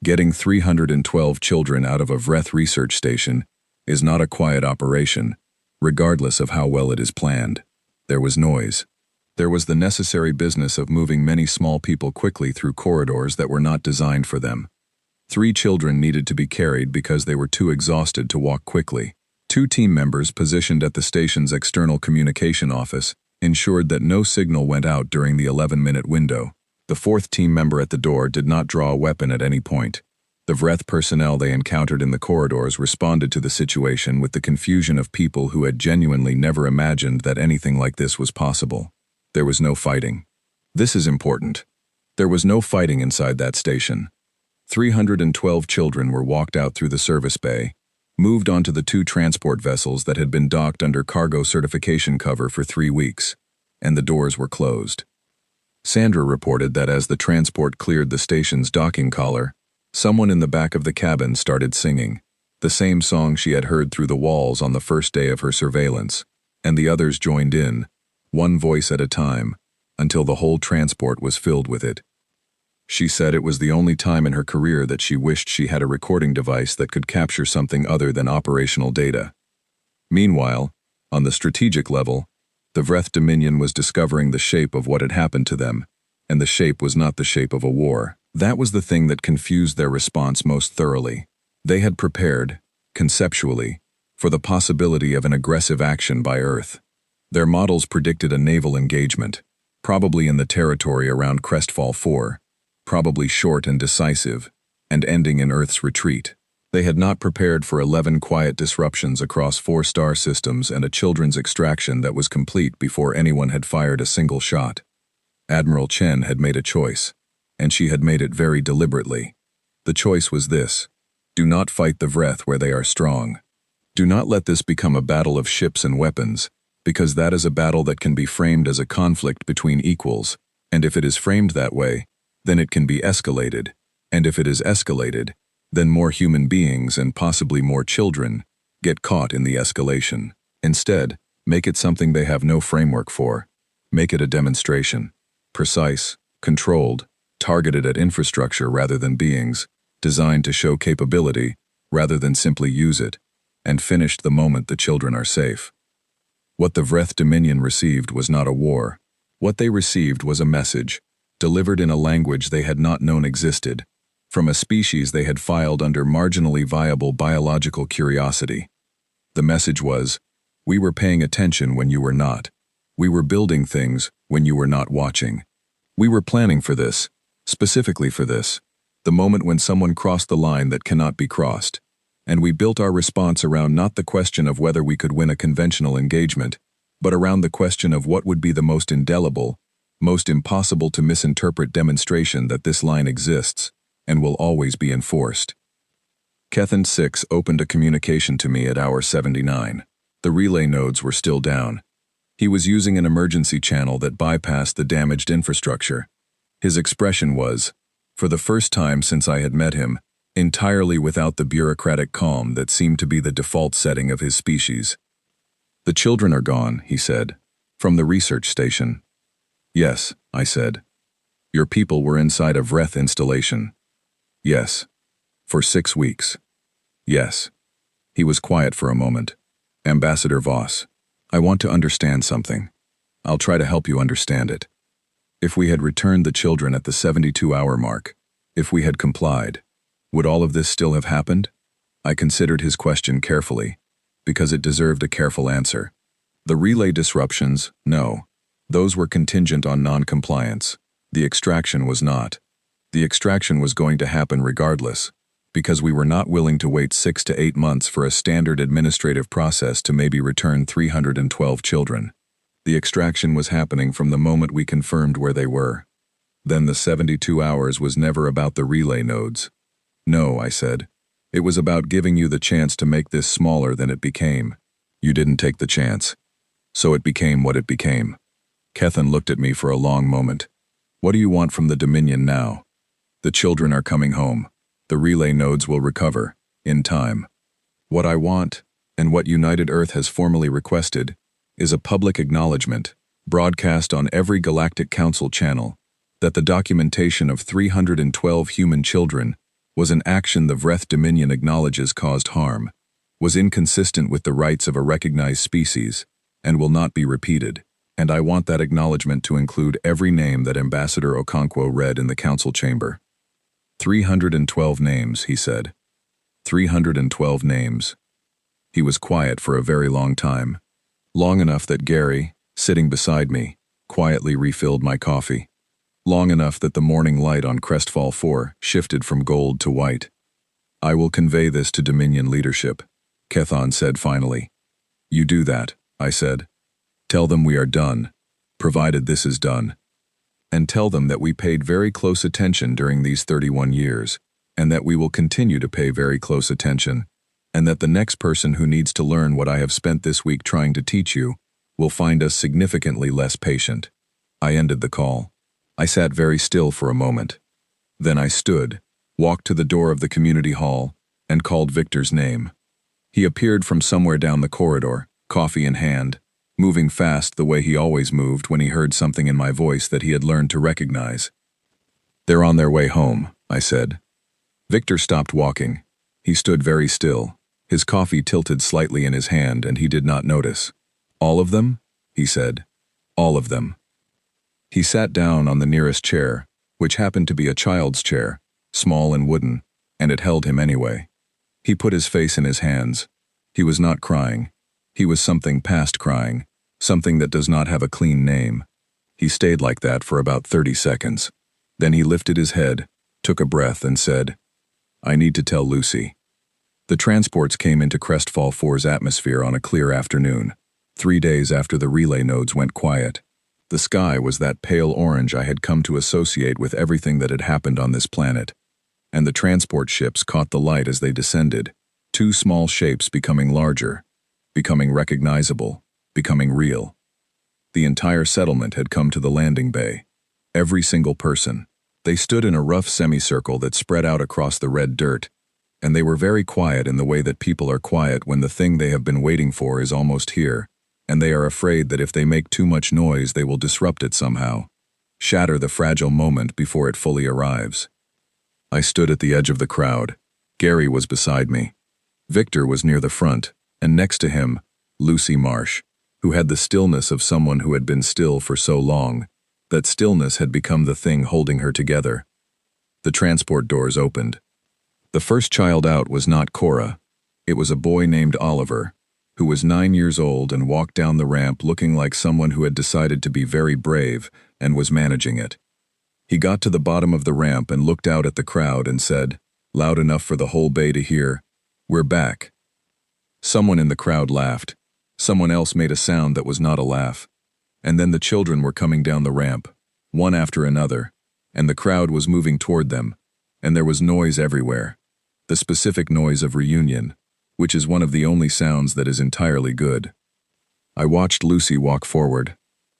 Getting 312 children out of a Vreth research station is not a quiet operation, regardless of how well it is planned. There was noise. There was the necessary business of moving many small people quickly through corridors that were not designed for them. 3 children needed to be carried because they were too exhausted to walk quickly. 2 team members positioned at the station's external communication office ensured that no signal went out during the 11-minute window. The 4th team member at the door did not draw a weapon at any point. The Vreth personnel they encountered in the corridors responded to the situation with the confusion of people who had genuinely never imagined that anything like this was possible. There was no fighting. This is important. There was no fighting inside that station. 312 children were walked out through the service bay, moved onto the 2 transport vessels that had been docked under cargo certification cover for 3 weeks, and the doors were closed. Sandra reported that as the transport cleared the station's docking collar, someone in the back of the cabin started singing, the same song she had heard through the walls on the first day of her surveillance, and the others joined in, one voice at a time, until the whole transport was filled with it. She said it was the only time in her career that she wished she had a recording device that could capture something other than operational data. Meanwhile, on the strategic level, the Vreth Dominion was discovering the shape of what had happened to them, and the shape was not the shape of a war. That was the thing that confused their response most thoroughly. They had prepared, conceptually, for the possibility of an aggressive action by Earth. Their models predicted a naval engagement, probably in the territory around Crestfall 4, probably short and decisive, and ending in Earth's retreat. They had not prepared for 11 quiet disruptions across 4 star systems and a children's extraction that was complete before anyone had fired a single shot. Admiral Chen had made a choice, and she had made it very deliberately. The choice was this: do not fight the Vreth where they are strong. Do not let this become a battle of ships and weapons, because that is a battle that can be framed as a conflict between equals, and if it is framed that way, then it can be escalated, and if it is escalated, then more human beings and possibly more children get caught in the escalation. Instead, make it something they have no framework for. Make it a demonstration. Precise, controlled, targeted at infrastructure rather than beings, designed to show capability rather than simply use it, and finished the moment the children are safe. What the Vreth Dominion received was not a war. What they received was a message, delivered in a language they had not known existed, from a species they had filed under marginally viable biological curiosity. The message was, we were paying attention when you were not. We were building things when you were not watching. We were planning for this, specifically for this, the moment when someone crossed the line that cannot be crossed. And we built our response around not the question of whether we could win a conventional engagement, but around the question of what would be the most indelible, most impossible to misinterpret demonstration that this line exists and will always be enforced. Kethan 6 opened a communication to me at hour 79. The relay nodes were still down. He was using an emergency channel that bypassed the damaged infrastructure. His expression was, for the first time since I had met him, entirely without the bureaucratic calm that seemed to be the default setting of his species. The children are gone, he said, from the research station. Yes, I said. Your people were inside a Vreth installation. Yes. For 6 weeks. Yes. He was quiet for a moment. Ambassador Voss, I want to understand something. I'll try to help you understand it. If we had returned the children at the 72-hour mark, if we had complied, would all of this still have happened? I considered his question carefully, because it deserved a careful answer. The relay disruptions, no. Those were contingent on non-compliance. The extraction was not. The extraction was going to happen regardless, because we were not willing to wait 6 to 8 months for a standard administrative process to maybe return 312 children. The extraction was happening from the moment we confirmed where they were. Then the 72 hours was never about the relay nodes. No, I said. It was about giving you the chance to make this smaller than it became. You didn't take the chance. So it became what it became. Kethan looked at me for a long moment. What do you want from the Dominion now? The children are coming home. The relay nodes will recover, in time. What I want, and what United Earth has formally requested, is a public acknowledgement, broadcast on every Galactic Council channel, that the documentation of 312 human children was an action the Vreth Dominion acknowledges caused harm, was inconsistent with the rights of a recognized species, and will not be repeated. And I want that acknowledgement to include every name that Ambassador Okonkwo read in the council chamber. 312 names, he said. 312 names. He was quiet for a very long time. Long enough that Gary, sitting beside me, quietly refilled my coffee. Long enough that the morning light on Crestfall 4 shifted from gold to white. I will convey this to Dominion leadership, Kethan said finally. You do that, I said. Tell them we are done, provided this is done. And tell them that we paid very close attention during these 31 years, and that we will continue to pay very close attention, and that the next person who needs to learn what I have spent this week trying to teach you will find us significantly less patient. I ended the call. I sat very still for a moment. Then I stood, walked to the door of the community hall, and called Victor's name. He appeared from somewhere down the corridor, coffee in hand, moving fast the way he always moved when he heard something in my voice that he had learned to recognize. They're on their way home, I said. Victor stopped walking. He stood very still, his coffee tilted slightly in his hand, and he did not notice. All of them? He said. All of them. He sat down on the nearest chair, which happened to be a child's chair, small and wooden, and it held him anyway. He put his face in his hands. He was not crying. He was something past crying, something that does not have a clean name. He stayed like that for about 30 seconds. Then he lifted his head, took a breath, and said, I need to tell Lucy. The transports came into Crestfall 4's atmosphere on a clear afternoon, 3 days after the relay nodes went quiet. The sky was that pale orange I had come to associate with everything that had happened on this planet, and the transport ships caught the light as they descended, 2 small shapes becoming larger, becoming recognizable, becoming real. The entire settlement had come to the landing bay. Every single person. They stood in a rough semicircle that spread out across the red dirt, and they were very quiet in the way that people are quiet when the thing they have been waiting for is almost here, and they are afraid that if they make too much noise they will disrupt it somehow, shatter the fragile moment before it fully arrives. I stood at the edge of the crowd. Gary was beside me. Victor was near the front, and next to him, Lucy Marsh. who had the stillness of someone who had been still for so long. That stillness had become the thing holding her together. The transport doors opened. The first child out was not Cora. It was a boy named Oliver, who was 9 years old and walked down the ramp looking like someone who had decided to be very brave and was managing it. He got to the bottom of the ramp and looked out at the crowd and said, loud enough for the whole bay to hear, "We're back." Someone in the crowd laughed. Someone else made a sound that was not a laugh. And then the children were coming down the ramp, one after another, and the crowd was moving toward them, and there was noise everywhere. The specific noise of reunion, which is one of the only sounds that is entirely good. I watched Lucy walk forward.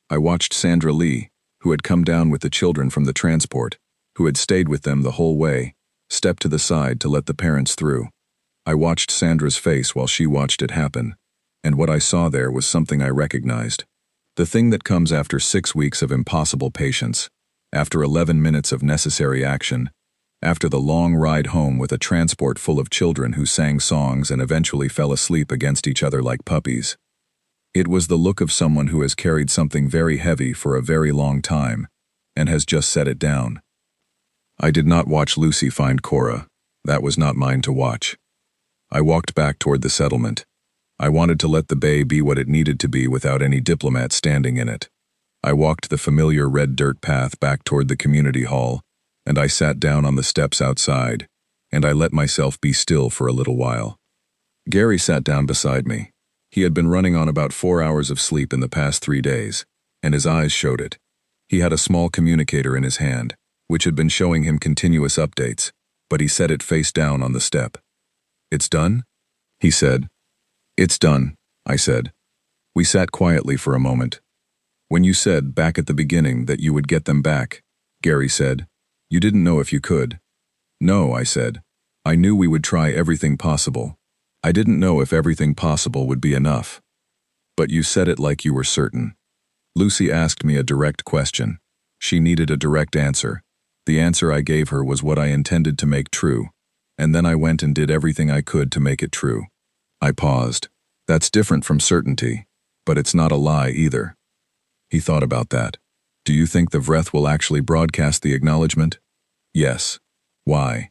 I watched Sandra Lee, who had come down with the children from the transport, who had stayed with them the whole way, step to the side to let the parents through. I watched Sandra's face while she watched it happen, and what I saw there was something I recognized. The thing that comes after 6 weeks of impossible patience, after 11 minutes of necessary action, after the long ride home with a transport full of children who sang songs and eventually fell asleep against each other like puppies. It was the look of someone who has carried something very heavy for a very long time, and has just set it down. I did not watch Lucy find Cora. That was not mine to watch. I walked back toward the settlement. I wanted to let the bay be what it needed to be without any diplomat standing in it. I walked the familiar red dirt path back toward the community hall, and I sat down on the steps outside, and I let myself be still for a little while. Gary sat down beside me. He had been running on about 4 hours of sleep in the past 3 days, and his eyes showed it. He had a small communicator in his hand, which had been showing him continuous updates, but he set it face down on the step. "It's done?" he said. "It's done," I said. We sat quietly for a moment. "When you said back at the beginning that you would get them back," Gary said, "you didn't know if you could." "No," I said. "I knew we would try everything possible. I didn't know if everything possible would be enough." "But you said it like you were certain." Lucy asked me a direct question. She needed a direct answer. The answer I gave her was what I intended to make true, and then I went and did everything I could to make it true. I paused. "That's different from certainty, but it's not a lie either." He thought about that. "Do you think the Vreth will actually broadcast the acknowledgement?" "Yes." "Why?"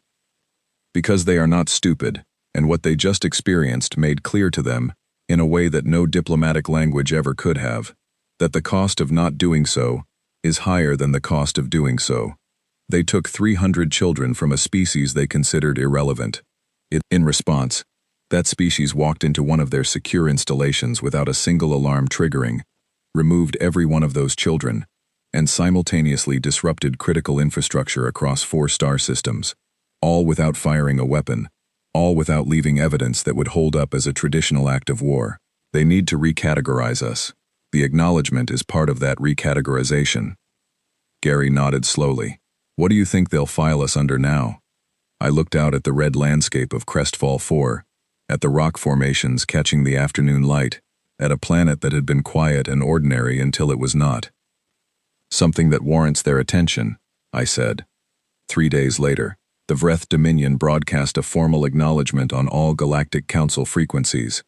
"Because they are not stupid, and what they just experienced made clear to them, in a way that no diplomatic language ever could have, that the cost of not doing so is higher than the cost of doing so. They took 300 children from a species they considered irrelevant. In response, that species walked into one of their secure installations without a single alarm triggering, removed every one of those children, and simultaneously disrupted critical infrastructure across 4 star systems, all without firing a weapon, all without leaving evidence that would hold up as a traditional act of war. They need to recategorize us. The acknowledgement is part of that recategorization." Gary nodded slowly. "What do you think they'll file us under now?" I looked out at the red landscape of Crestfall 4, at the rock formations catching the afternoon light, at a planet that had been quiet and ordinary until it was not. "Something that warrants their attention," I said. 3 days later, the Vreth Dominion broadcast a formal acknowledgement on all Galactic Council frequencies.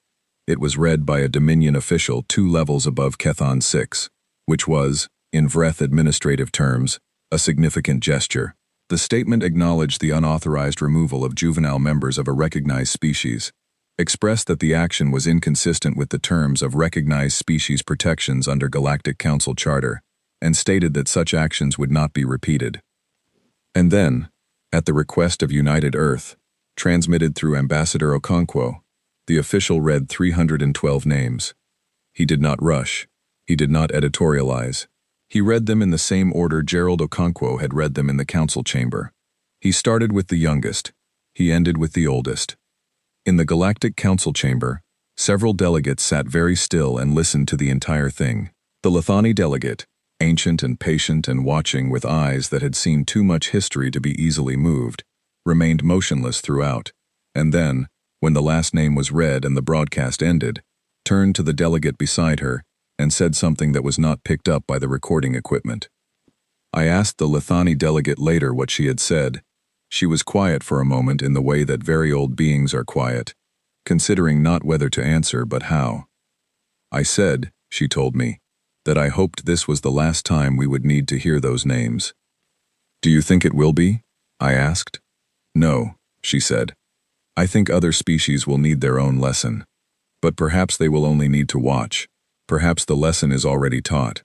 It was read by a Dominion official 2 levels above Kethon 6, which was, in Vreth administrative terms, a significant gesture. The statement acknowledged the unauthorized removal of juvenile members of a recognized species, expressed that the action was inconsistent with the terms of recognized species protections under Galactic Council Charter, and stated that such actions would not be repeated. And then, at the request of United Earth, transmitted through Ambassador Okonkwo, the official read 312 names. He did not rush. He did not editorialize. He read them in the same order Gerald Okonkwo had read them in the council chamber. He started with the youngest. He ended with the oldest. In the Galactic Council chamber, several delegates sat very still and listened to the entire thing. The Lithani delegate, ancient and patient and watching with eyes that had seen too much history to be easily moved, remained motionless throughout, and then, when the last name was read and the broadcast ended, turned to the delegate beside her and said something that was not picked up by the recording equipment. I asked the Lithani delegate later what she had said. She was quiet for a moment in the way that very old beings are quiet, considering not whether to answer but how. I said, she told me, that I hoped this was the last time we would need to hear those names. Do you think it will be? I asked. No, she said. I think other species will need their own lesson. But perhaps they will only need to watch. Perhaps the lesson is already taught.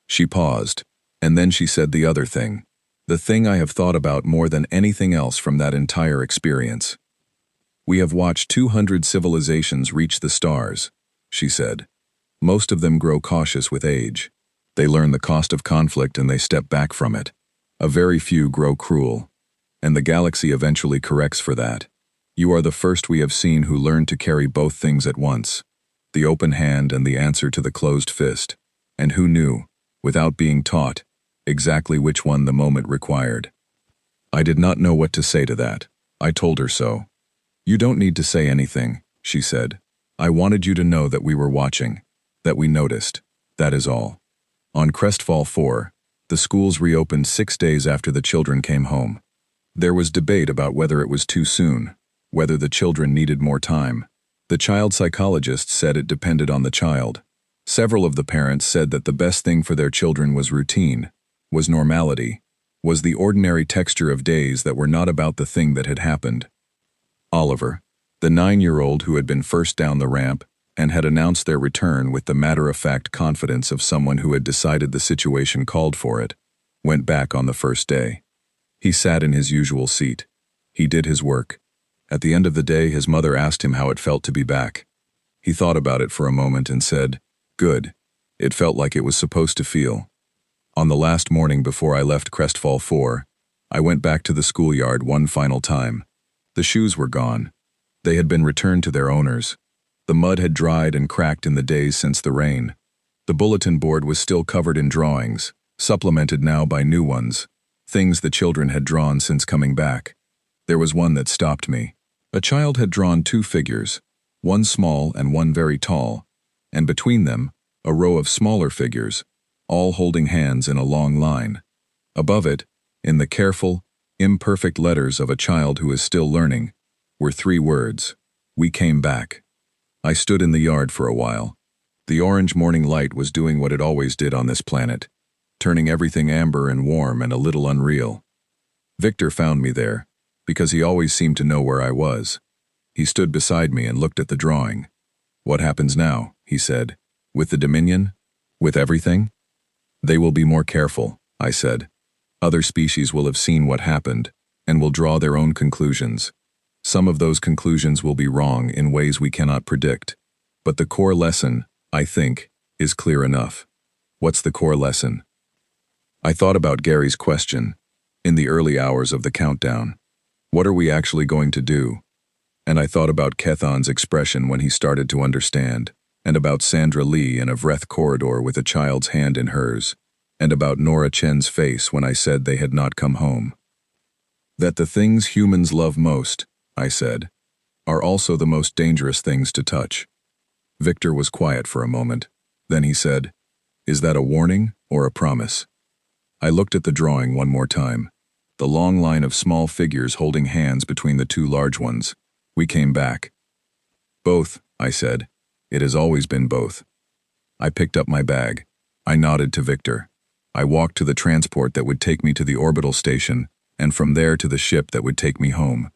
She paused, and then she said the other thing. The thing I have thought about more than anything else from that entire experience. We have watched 200 civilizations reach the stars, she said. Most of them grow cautious with age. They learn the cost of conflict and they step back from it. A very few grow cruel. And the galaxy eventually corrects for that. You are the first we have seen who learned to carry both things at once. The open hand and the answer to the closed fist. And who knew, without being taught, exactly which one the moment required. I did not know what to say to that. I told her so. You don't need to say anything, she said. I wanted you to know that we were watching, that we noticed, that is all. On Crestfall 4, the schools reopened 6 days after the children came home. There was debate about whether it was too soon, whether the children needed more time. The child psychologists said it depended on the child. Several of the parents said that the best thing for their children was routine, was normality, was the ordinary texture of days that were not about the thing that had happened. Oliver, the 9-year-old who had been first down the ramp and had announced their return with the matter-of-fact confidence of someone who had decided the situation called for it, went back on the first day. He sat in his usual seat. He did his work. At the end of the day, his mother asked him how it felt to be back. He thought about it for a moment and said, "Good. It felt like it was supposed to feel." On the last morning before I left Crestfall 4, I went back to the schoolyard one final time. The shoes were gone. They had been returned to their owners. The mud had dried and cracked in the days since the rain. The bulletin board was still covered in drawings, supplemented now by new ones, things the children had drawn since coming back. There was one that stopped me. A child had drawn 2 figures, one small and one very tall, and between them, a row of smaller figures, all holding hands in a long line. Above it, in the careful, imperfect letters of a child who is still learning, were 3 words: "We came back." I stood in the yard for a while. The orange morning light was doing what it always did on this planet, turning everything amber and warm and a little unreal. Victor found me there, because he always seemed to know where I was. He stood beside me and looked at the drawing. "What happens now?" he said. "With the Dominion? With everything?" "They will be more careful," I said. "Other species will have seen what happened, and will draw their own conclusions. Some of those conclusions will be wrong in ways we cannot predict. But the core lesson, I think, is clear enough." "What's the core lesson?" I thought about Gary's question, in the early hours of the countdown. What are we actually going to do? And I thought about Kethan's expression when he started to understand, and about Sandra Lee in a Vreth corridor with a child's hand in hers, and about Nora Chen's face when I said they had not come home. That the things humans love most, I said, are also the most dangerous things to touch. Victor was quiet for a moment. Then he said, "Is that a warning or a promise?" I looked at the drawing one more time. The long line of small figures holding hands between the 2 large ones. We came back. "Both," I said. "It has always been both." I picked up my bag. I nodded to Victor. I walked to the transport that would take me to the orbital station, and from there to the ship that would take me home.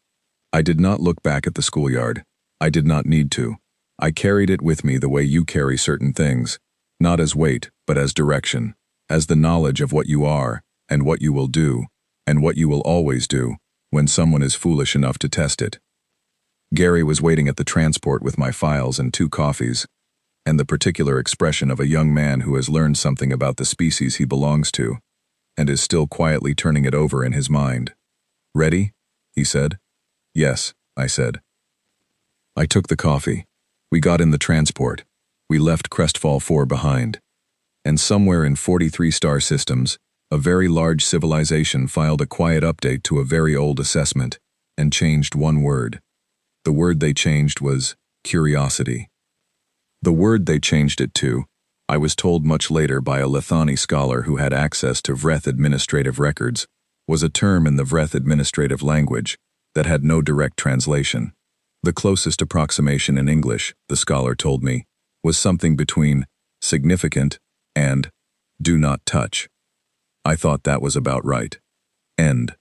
I did not look back at the schoolyard. I did not need to. I carried it with me the way you carry certain things, not as weight, but as direction, as the knowledge of what you are, and what you will do, and what you will always do, when someone is foolish enough to test it. Gary was waiting at the transport with my files and 2 coffees, and the particular expression of a young man who has learned something about the species he belongs to, and is still quietly turning it over in his mind. "Ready?" he said. "Yes," I said. I took the coffee. We got in the transport. We left Crestfall 4 behind. And somewhere in 43 star systems, a very large civilization filed a quiet update to a very old assessment, and changed one word. The word they changed was curiosity. The word they changed it to, I was told much later by a Lethani scholar who had access to Vreth administrative records, was a term in the Vreth administrative language that had no direct translation. The closest approximation in English, the scholar told me, was something between significant, and do not touch. I thought that was about right. End.